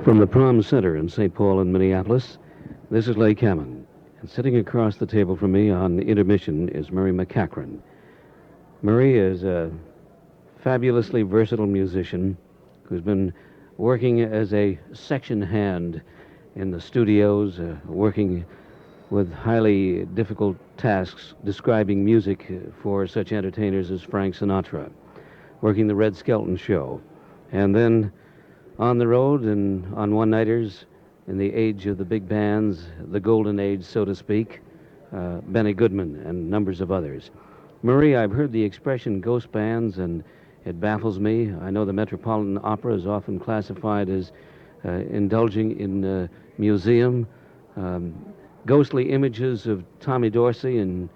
From the Prom Center in St. Paul and Minneapolis, this is Leigh Kamman. And sitting across the table from me on intermission is Murray MacEachern. Murray is a fabulously versatile musician who's been working as a section hand in the studios, working with highly difficult tasks describing music for such entertainers as Frank Sinatra, working the Red Skelton Show, and then on the road and on one-nighters in the age of the big bands, the golden age, so to speak, Benny Goodman and numbers of others. Murray, I've heard the expression ghost bands, and it baffles me. I know the Metropolitan Opera is often classified as indulging in museum. Ghostly images of Tommy Dorsey and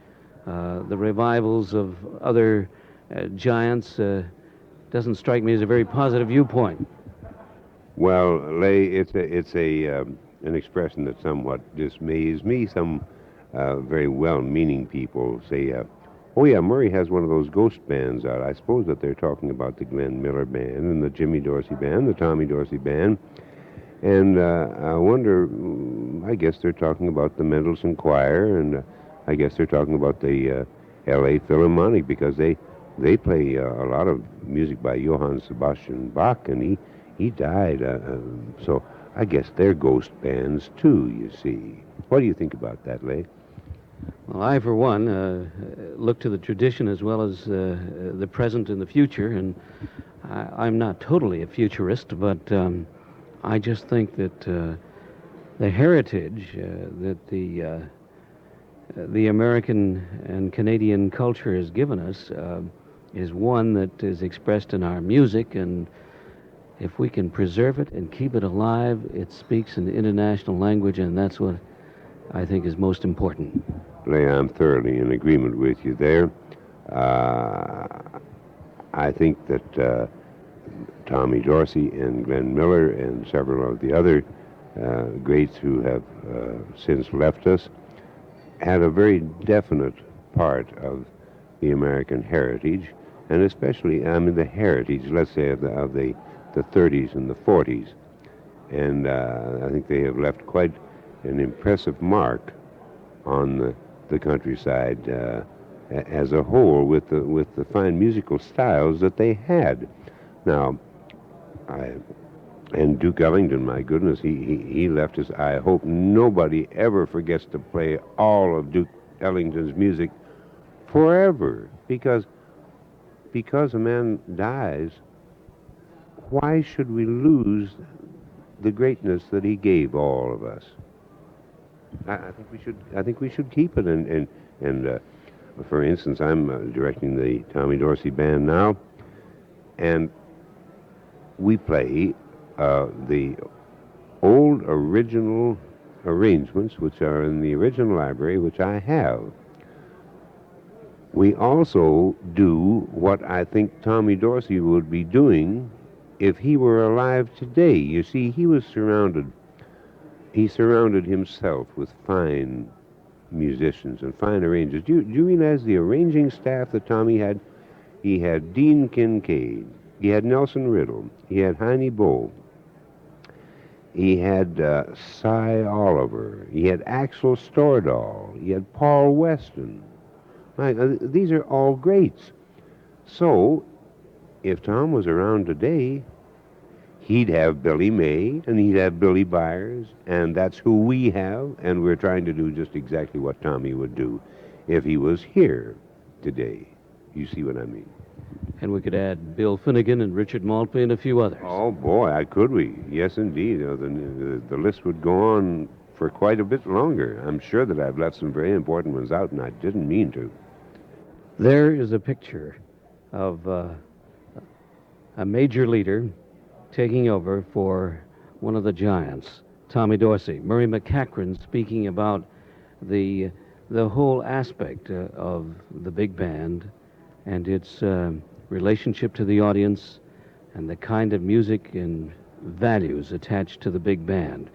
the revivals of other giants doesn't strike me as a very positive viewpoint. Well, Leigh, it's an expression that somewhat dismays me. Some very well-meaning people say, "Oh yeah, Murray has one of those ghost bands out." I suppose that they're talking about the Glenn Miller Band and the Jimmy Dorsey Band, the Tommy Dorsey Band, and I wonder. I guess they're talking about the Mendelssohn Choir, and I guess they're talking about the L.A. Philharmonic, because they play a lot of music by Johann Sebastian Bach, and he died. So I guess they're ghost bands too. You see. What do you think about that, Leigh? Well, I, for one, look to the tradition as well as the present and the future, and I'm not totally a futurist, but I just think that the heritage that the American and Canadian culture has given us is one that is expressed in our music, and if we can preserve it and keep it alive, it speaks an international language, and that's what I think is most important. Leigh, I'm thoroughly in agreement with you there. I think that Tommy Dorsey and Glenn Miller and several of the other greats who have since left us had a very definite part of the American heritage, and especially, the heritage, let's say, of the 30s and the 40s. And I think they have left quite an impressive mark on the countryside as a whole, with the fine musical styles that they had. Now, and Duke Ellington, my goodness, he left us. I hope nobody ever forgets to play all of Duke Ellington's music forever, because a man dies, why should we lose the greatness that he gave all of us? I think we should keep it. And for instance, I'm directing the Tommy Dorsey Band now, and we play the old original arrangements, which are in the original library, which I have. We also do what I think Tommy Dorsey would be doing if he were alive today. You see, he surrounded himself with fine musicians and fine arrangers. Do you realize the arranging staff that Tommy had? He had Dean Kincaid, he had Nelson Riddle, he had Heine Bow, he had Cy Oliver, he had Axel Stordahl, he had Paul Weston. These are all greats. So, if Tom was around today, he'd have Billy May, and he'd have Billy Byers, and that's who we have, and we're trying to do just exactly what Tommy would do if he was here today. You see what I mean? And we could add Bill Finnegan and Richard Maltby and a few others. Oh, boy, could we? Yes, indeed. The list would go on for quite a bit longer. I'm sure that I've left some very important ones out, and I didn't mean to. There is a picture of a major leader taking over for one of the giants, Tommy Dorsey. Murray MacEachern speaking about the whole aspect of the big band and its relationship to the audience and the kind of music and values attached to the big band.